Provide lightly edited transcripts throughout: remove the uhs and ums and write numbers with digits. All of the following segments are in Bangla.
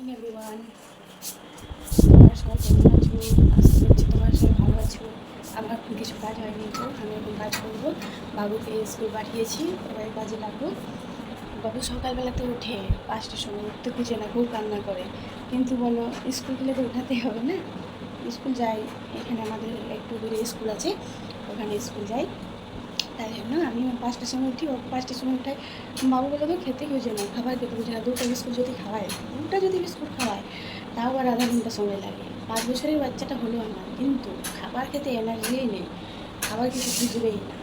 মর্নিং এভরিওয়ান, তোমরা সবাই কেমন আছো? আশা করছি তোমরা সবাই ভালো আছো। আমার এখন কিছু কাজ হয়নি, তো আমি এখন কাজ করবো। বাবুকে স্কুল পাঠিয়েছি, এবারে কাজে লাগবো। বাবু সকালবেলাতে উঠে 5টার সময় উঠতে খুঁজে না, খুব কান্না করে। কিন্তু বলো, স্কুল গেলে তো উঠাতেই হবে না। স্কুল যাই, এখানে আমাদের একটু দূরে স্কুল আছে, ওখানে স্কুল যাই। তাই জন্য আমি 5টার সময় উঠি, ও 5টার সময় উঠাই। বাবু বলে তো খেতে খুঁজে না, খাবার খেতে খুঁজে না। 2টা বিস্কুট যদি খাওয়ায়, 2টা যদি বিস্কুট খাওয়ায়, তাও আবার আধা ঘন্টা সময় লাগে। 5 বছরের বাচ্চাটা হলেও না, কিন্তু খাবার খেতে এনার্জিই নেই, খাবার কিছু খুঁজবেই না।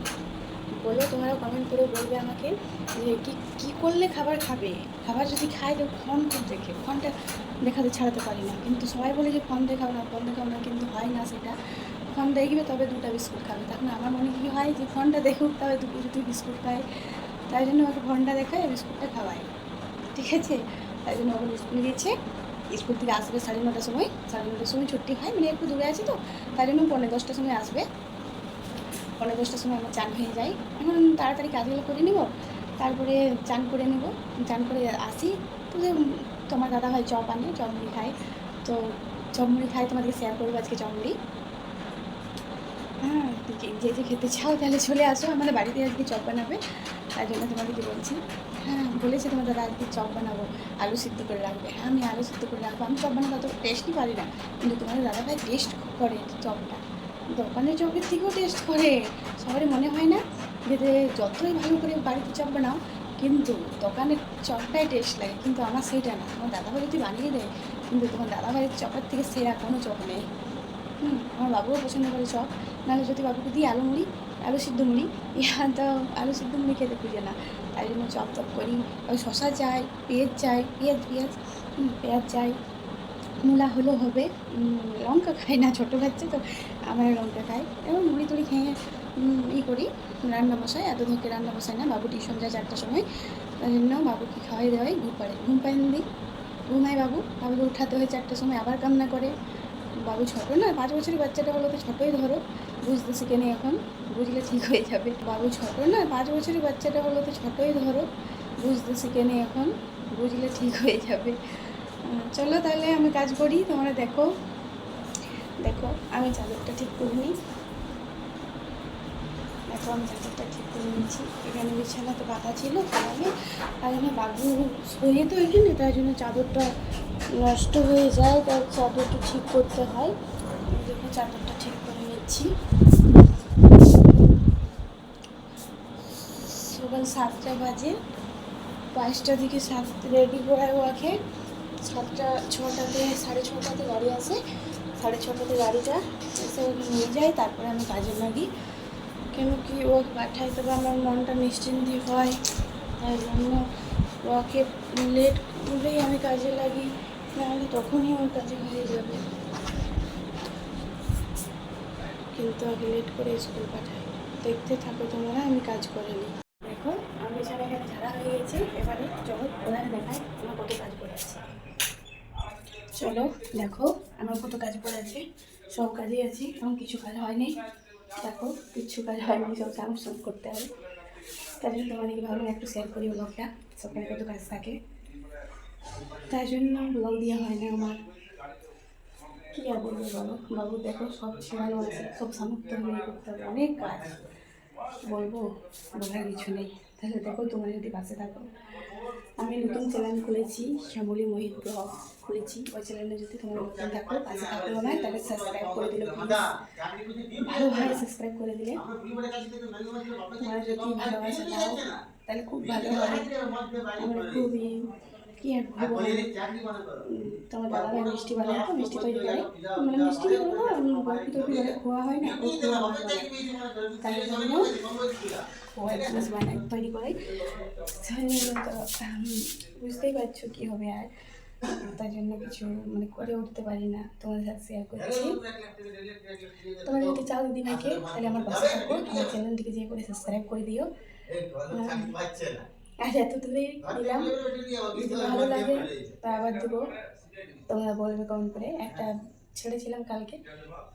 বলো, তোমরাও কমেন্ট করে বলবে আমাকে যে কী করলে খাবার খাবে। খাবার যদি খায় তো ফোন দেখে, ফোনটা দেখাতে ছাড়াতে পারি না। কিন্তু সবাই বলে যে ফোন দেখাও না, ফোন দেখাও না, কিন্তু হয় না সেটা। ফোন দেখবে তবে 2টা বিস্কুট খাবে। তখন আমার মনে কী হয় যে ফোনটা দেখুক, তবে দুটো বিস্কুট খায়। তাই জন্য ওকে ফোনটা দেখায়, বিস্কুটটা খাওয়ায়, ঠিক আছে? তাই জন্য ওকে স্কুল গিয়েছে। স্কুল থেকে আসবে 9:30টার সময়, 9:30টার সময় ছুটি হয়, মানে একটু দূরে আছে তো, তাই জন্য 9:45টার সময় আসবে। 9:45টার সময় আমার চান হয়ে যায়। এখন তাড়াতাড়ি কাজগুলো করে নেব, তারপরে চান করে নেব। চান করে আসি তো যে তোমার দাদাভাই চপ আনে, চপ মুড়ি খায়। তো চপ মুড়ি খাই, তোমাদেরকে শেয়ার করবো আজকে চপ মুড়ি। হ্যাঁ, যে যে খেতে চাও তাহলে চলে আসো, আমাদের বাড়িতে আজকে চপ বানাবে, তাই জন্য তোমাদেরকে বলছি। হ্যাঁ, বলেছে তোমার দাদা আজকে চপ বানাবো, আলু সিদ্ধ করে রাখবে। হ্যাঁ, আমি আলু সিদ্ধ করে রাখবো। আমি চপ বানাতে অত টেস্টই পারি না, কিন্তু তোমাদের দাদাভাই টেস্ট করে চপটা, দোকানের চপের থেকেও টেস্ট করে। সবারই মনে হয় না যে যতই ভালো করে বাড়িতে চপ বানাও, কিন্তু দোকানের চপটাই টেস্ট লাগে, কিন্তু আমার সেইটা না। আমার দাদাভাই যদি বানিয়ে দেয়, কিন্তু তোমার দাদাভাইয়ের চপের থেকে সেরা কোনো চপ নেই। আমার বাবুও পছন্দ করে চপ। নাহলে যদি বাবুকে দিই আলু মুড়ি, আলু সিদ্ধ মুড়ি, তো আলু সিদ্ধ মুড়ি খেতে খুঁজে না। তাই জন্য চপ টপ করি। ওই শশা চাই, পেঁয়াজ চাই, পেঁয়াজ চাই, মূলা হলেও হবে। লঙ্কা খাই না, ছোটো বাচ্চা তো, আমরা লঙ্কা খাই। এবং মুড়ি টুড়ি খেয়ে করি, রান্না বসাই। এত ধোকে রান্না বসাই না, বাবু টিউশন যায় 4টার সময়। তাই জন্য বাবুকে খাওয়াই দেওয়াই ঘুম পাড়েন দিই, ঘুমাই বাবু। বাবুকে উঠাতে হয় 4টার সময়, আবার কান্না করে। বাবু ছোটো না, 5 বছরের বাচ্চাটা হলো তো ছোটোই ধরো, বুঝতে শিখে নেই এখন, বুঝলে ঠিক হয়ে যাবে। বাবু ছোটো না, 5 বছরের বাচ্চাটা হলো তো ছোটোই ধরো, বুঝতে শিখে নেই এখন, বুঝলে ঠিক হয়ে যাবে। চলো তাহলে আমি কাজ করি, তোমরা দেখো। দেখো আমি চাদরটা ঠিক করে নিই। দেখো আমি চাদরটা ঠিক করে নিচ্ছি। এখানে বিছানাতে পাতা ছিল, তাহলে তাই জন্য বাবু শুয়ে তো এখানে, তাই জন্য চাদরটা নষ্ট হয়ে যায়, তাই চাদরটা ঠিক করতে হয়। দেখো চাদরটা ঠিক করে নিচ্ছি। সকাল 7টা বাজে, 5টা থেকে 7 রেডি করায় ওকে। 6টাতে 6:30টাতে গাড়ি আসে, 6:30টাতে গাড়িটা এসে ওকে নিয়ে যায়, তারপরে আমি কাজে লাগি। কেন কি ওকে পাঠাই, তবে আমার মনটা নিশ্চিন্তি হয়। তাই জন্য ওকে লেট করলেই আমি কাজে লাগি, নাহলে তখনই ওর কাজে হয়ে যাবে। কিন্তু আগে লেট করে স্কুল পাঠাই। দেখতে থাকো তোমরা, আমি কাজ করে নিই। দেখো আমি এখানে ঝাড়া হয়ে গেছি, এবারে চলো ওনারা দেখায় আমার কত কাজ করে আছে। চলো দেখো আমার কত কাজ পড়ে আছে। সব কাজই আছি, এবং কিছু কাজ হয়নি। দেখো কিছু কাজ হয়নি, সব কাজ সব করতে হবে। তাই জন্য তোমাদেরকে ভাবলাম একটু শেয়ার করি ব্লগটা, সকালে কত কাজ থাকে। তাই জন্য ব্লগ দেওয়া হয় না আমার। কী আর বলবো বলো, বাবু দেখো সব ছেড়ানো আছে, সব সামর্থ্য হয়ে করতে হবে, অনেক কাজ। বলবো, বলার কিছু নেই। তাহলে দেখো তোমরা যদি পাশে থাকো। আমি নতুন চ্যানেল খুলেছি, শ্যামলী মোহিত ব্লগ খুলেছি। ওই চ্যানেলে যদি তোমরা নতুন থাকো, পাশে থাকো না, তাহলে সাবস্ক্রাইব করে দিলে ভালোভাবে সাবস্ক্রাইব করে দিলে, তোমরা যদি ভালোবাসা দাও তাহলে খুব ভালো হয়। আমরা খুবই কী আর বলবো, তোমার দাদাভাই মিষ্টি বানায় তো, মিষ্টি তৈরি করে, মানে মিষ্টি কী বলবো, বরফি টরফি করে খোয়া হয় না, খুব খোয়া আমার বানায়। তাই জন্য ও এক জিনিস বানায় তৈরি করে, তো বুঝতেই পারছো কী হবে। আর তাই জন্য কিছু মানে করে উঠতে পারি না, তোমাদের সাথে শেয়ার করছি। তোমরা যদি চাও দিদিভাইকে, তাহলে আমার পাশে থাকো, আমার চ্যানেলটিকে যে করে সাবস্ক্রাইব করে দিও। আর এত দূরে দিলাম, যদি ভালো লাগে তা আবার দেবো। তোমরা বলবে কমেন্ট করে। একটা ছেড়েছিলাম কালকে,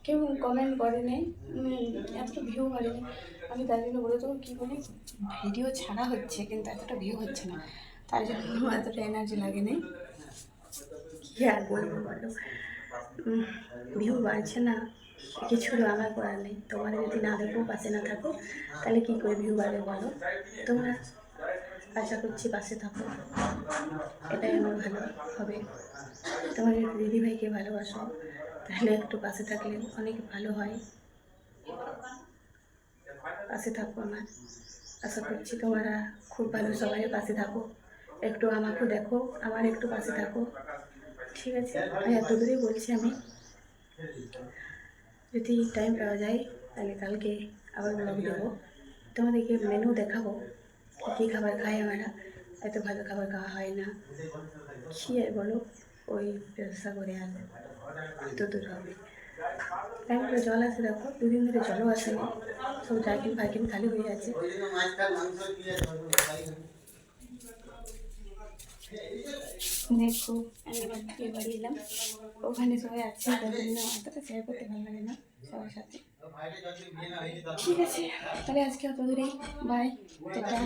কেউ কমেন্ট করেনি, এতটা ভিউ হয়নি। আমি তাই জন্য বলে দেবো, কী বলি, ভিডিও ছাড়া হচ্ছে কিন্তু এতটা ভিউ হচ্ছে না, তাই জন্য এতটা এনার্জি লাগে নেই। কী কী আর বলবো বলো, ভিউ বাড়ছে না, কিছু আমার করার নেই। তোমার যদি না দেখো, পাশে না থাকো, তাহলে কী করে ভিউ বাড়বে বলো? তোমরা আশা করছি পাশে থাকো, এটাই আমার ভালো হবে। তোমার যদি দিদিভাইকে ভালোবাসো, তাহলে একটু পাশে থাকলে অনেক ভালো হয়। পাশে থাকো আমার, আশা করছি তোমরা খুব ভালো, সবাই পাশে থাকো। একটু আমাকেও দেখো, আমার একটু পাশে থাকো, ঠিক আছে? এত দূরেই বলছি আমি। যদি টাইম পাওয়া যায় তাহলে কালকে আবার ব্লগ দেবো, তোমাদেরকে মেনু দেখাবো কী কী খাবার খাই আমরা। এত ভালো খাবার খাওয়া হয় না, কী আর বলো, ওই ব্যবসা করে আর এত দূর হবে। ট্যাঙ্কে জল আসে, দেখো 2 দিন ধরে জলও আসেনি, সব জার্কিন ফার্কিন খালি হয়ে আছে। দেখো আমি আমার বিয়ে বাড়ি এলাম, ওখানে সবাই আছে, তার জন্য অতটা শেয়ার করতে ভালো লাগে না সবার সাথে। ঠিক আছে, তাহলে আজকে অত দূরেই, বাই, টাটা।